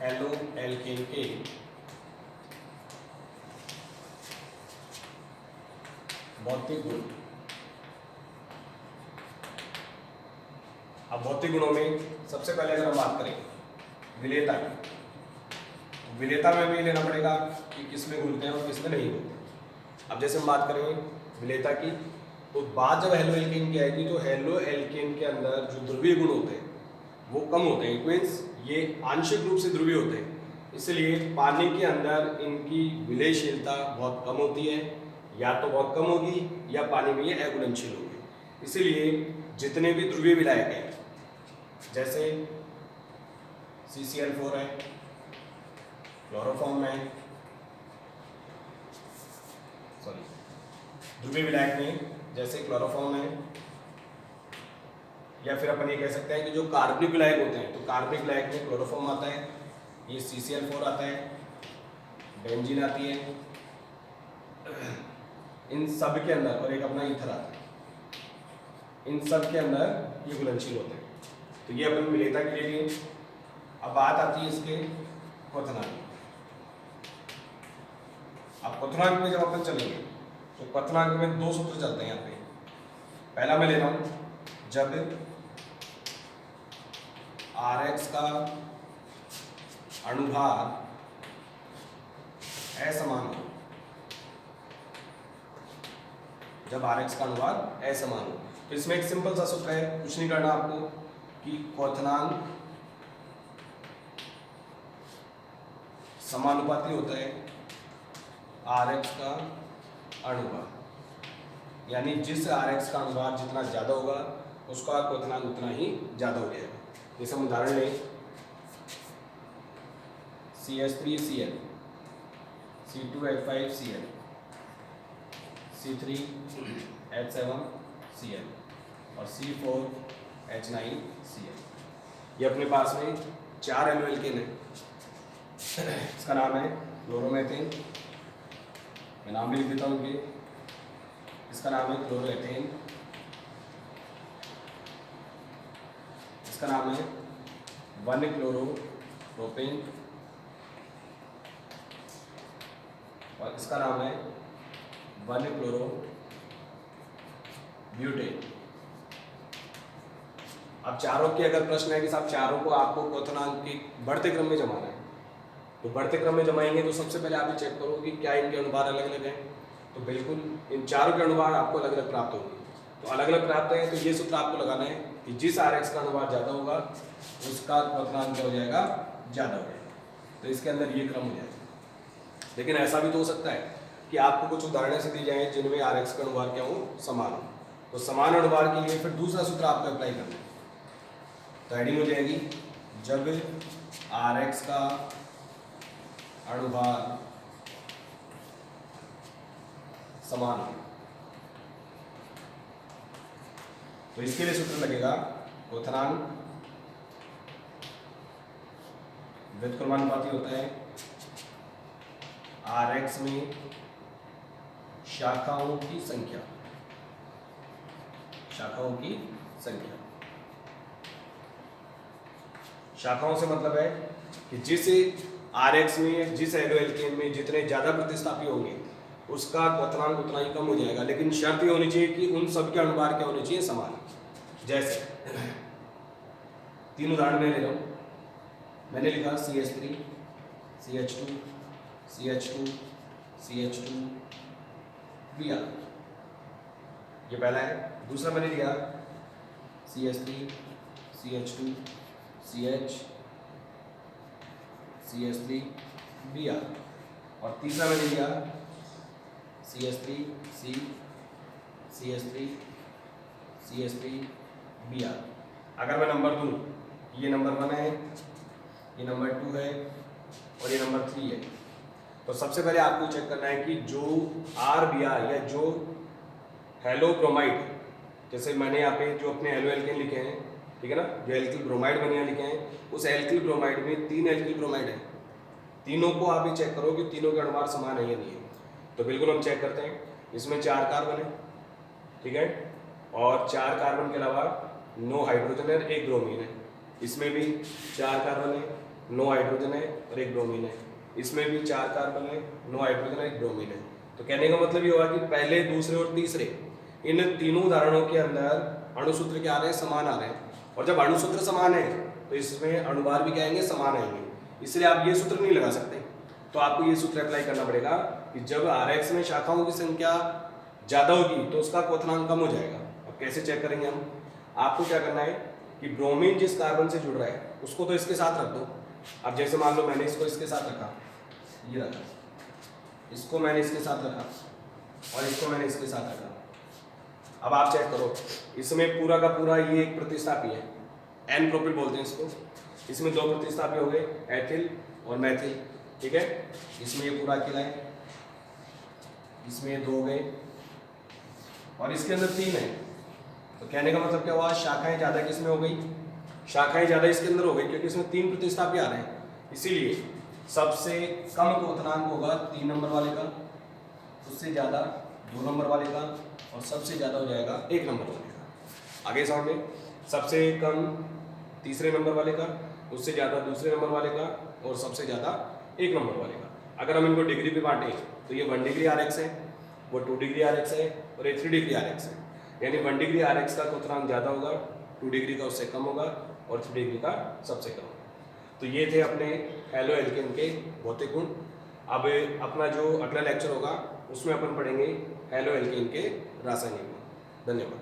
Halo alkane के भौतिक गुण। अब भौतिक गुणों में सबसे पहले अगर हम बात करें विलेयता की, तो विलेयता में भी लेना पड़ेगा कि किस में घुलते हैं और किस में नहीं घुलते। अब जैसे हम बात करें विलेयता की, तो बात जब हेलो एल्केन की आएगी तो हेलो एल्केन के अंदर जो ध्रुवीय गुण होते हैं वो कम होते हैं। इट मीन्स ये आंशिक रूप से ध्रुवीय होते हैं, इसलिए पानी के अंदर इनकी विलयशीलता बहुत कम होती है, या तो बहुत कम होगी या पानी में ये अघुलनशील होगी। इसीलिए जितने भी ध्रुवीय विलायक हैं जैसे CCl4 है, क्लोरोफॉर्म है, सॉरी ध्रुवीय विलायक में जैसे क्लोरोफॉर्म है, या फिर अपन ये कह सकते हैं कि जो कार्बनिक विलायक होते हैं, तो कार्बनिक विलायक में क्लोरोफॉर्म आता है, ये CCl4 आता है, बेंजीन आती है, इन सब के अंदर, और एक अपना ईथर आता है, इन सब के अंदर ये घुलनशील होते हैं। तो ये अपन विलेयता के लिए लिए। अब बात आती है इसके क्वथनांक। अब क्वथनांक में जब अपन चलेंगे तो क्वथनांक में दो सूत्र चलते हैं यहाँ पे। पहला मैं ले रहा हूं जब Rx का अणुभार असमान हो, जब Rx का अणुभार असमान हो, तो इसमें एक सिंपल सा सूत्र है, कुछ नहीं करना आपको, कि क्वथनांक समानुपाती होता है Rx का अणुभार, यानी जिस Rx का अणुभार जितना ज्यादा होगा उसका क्वथनांक उतना ही ज्यादा हो जाएगा। जैसे हम उदाहरण लें CH3Cl, C2H5Cl, C3H7Cl और C4H9Cl। ये अपने पास में 4 एलो एल्केन है। इसका नाम है क्लोरोमेथेन, मैं नाम भी लिख देता हूँ उनके। इसका नाम है क्लोरोएथेन, इसका नाम है 1-क्लोरोप्रोपेन, और इसका नाम है 1-क्लोरोब्यूटेन। अब चारों के अगर प्रश्न है कि साहब चारों को आपको क्वथनांक के बढ़ते क्रम में जमाना है, तो बढ़ते क्रम में जमाएंगे तो सबसे पहले आप ये चेक करो कि क्या इनके अणुभार अलग अलग हैं। तो बिल्कुल इन चारों के अणुभार आपको अलग अलग प्राप्त होंगे। तो अलग अलग प्राप्त है तो ये सूत्र आपको लगाना है कि जिस Rx का अणुभार ज़्यादा होगा उसका क्वथनांक क्या हो जाएगा, ज़्यादा हो जाएगा। तो इसके अंदर ये क्रम हो जाएगा। लेकिन ऐसा भी तो हो सकता है कि आपको कुछ उदाहरण से दी जाए जिनमें Rx का अणुभार क्या हो, समान हो। तो समान अणुभार के लिए फिर दूसरा सूत्र आपको अप्लाई करना है। तो हेडिंग हो जाएगी जब Rx का अणुभार समान हो, तो इसके लिए सूत्र लगेगा क्वथनांक व्युत्क्रमानुपाती होता है Rx में शाखाओं की संख्या, शाखाओं की संख्या। शाखाओं से मतलब है कि जिस Rx में, जिस एलो एल्केन में जितने ज्यादा प्रतिस्थापी होंगे उसका क्वथनांक उतना ही कम हो जाएगा। लेकिन शर्त ये होनी चाहिए कि उन सब के अणुभार क्या होने चाहिए, समान। जैसे 3 उदाहरण मैं ले रहा हूं। मैंने लिखा CH3, CH2, CH2, CH2, Br, ये पहला है। दूसरा मैंने लिया CH3, CH2, CH, CH3, Br, और तीसरा मैंने लिया CH3, C, CH3, CH3, Br। अगर मैं नंबर दूं, ये नंबर 1 है, ये नंबर 2 है और ये नंबर 3 है, तो सबसे पहले आपको चेक करना है कि जो RBr या जो हेलो ब्रोमाइड, जैसे मैंने यहाँ पे जो अपने हेलो एल्केन लिखे हैं, ठीक है ना, जो एल्किल ब्रोमाइड मैंने यहाँ लिखे हैं, उस एल्किल ब्रोमाइड में 3 एल्किल ब्रोमाइड है। तीनों को आप ये चेक करो कि तीनों के अणुभार समान है या नहीं है। तो बिल्कुल हम चेक करते हैं। इसमें 4 कार्बन है, ठीक है, और 4 कार्बन के अलावा 9 हाइड्रोजन है, 1 ब्रोमीन है। इसमें भी 4 कार्बन है, नो हाइड्रोजन है और एक ब्रोमीन है। इसमें भी 4 कार्बन है, नो हाइड्रोजन है, एक ब्रोमीन है। तो कहने का मतलब ये हुआ कि पहले, दूसरे और तीसरे इन तीनों उदाहरणों के अंदर अणुसूत्र क्या आ रहे हैं, समान आ रहे हैं। और जब अणुसूत्र समान है तो इसमें अणुभार भी क्या आएंगे, समान आएंगे। इसलिए आप ये सूत्र नहीं लगा सकते। तो आपको ये सूत्र अप्लाई करना पड़ेगा कि जब Rx में शाखाओं की संख्या ज़्यादा होगी तो उसका क्वथनांक कम हो जाएगा। अब कैसे चेक करेंगे हम? आपको क्या करना है कि ब्रोमीन जिस कार्बन से जुड़ रहा है उसको तो इसके साथ रख दो। अब जैसे मान लो मैंने इसको इसके साथ रखा, ये रखा, इसको मैंने इसके साथ रखा और इसको मैंने इसके साथ रखा। अब आप चेक करो, इसमें पूरा का पूरा ये एक प्रतिस्थापी है, एन प्रोपिल बोलते हैं इसको। इसमें 2 प्रतिस्थापी हो गए, एथिल और मैथिल, ठीक है। इसमें ये पूरा अकेला है, इसमें ये 2 हो गए और इसके अंदर 3 है। तो कहने का मतलब क्या हुआ, शाखाएं ज़्यादा किसमें हो गई, शाखाएं ज़्यादा इसके अंदर हो गई क्योंकि इसमें 3 प्रतिस्थापी आ रहे हैं। इसीलिए सबसे कम क्वथनांक होगा 3 नंबर वाले का, उससे ज़्यादा 2 नंबर वाले का और सबसे ज़्यादा हो जाएगा 1 नंबर वाले का। आगे समझ में, सबसे कम तीसरे नंबर वाले का, उससे ज़्यादा दूसरे नंबर वाले का और सबसे ज़्यादा 1 नंबर वाले का। अगर हम इनको डिग्री पे बांटें तो ये 1 डिग्री Rx है, वो 2 डिग्री Rx है और ये 3 डिग्री Rx है। यानी 1 डिग्री Rx का क्वथनांक ज़्यादा होगा, 2 डिग्री का उससे कम होगा और 3 डिग्री का सबसे कम होगा। तो ये थे अपने हैलो एल्केन के भौतिक गुण। अब अपना जो अगला लेक्चर होगा उसमें अपन पढ़ेंगे हैलो एल्केन के रासायनिक गुण। धन्यवाद।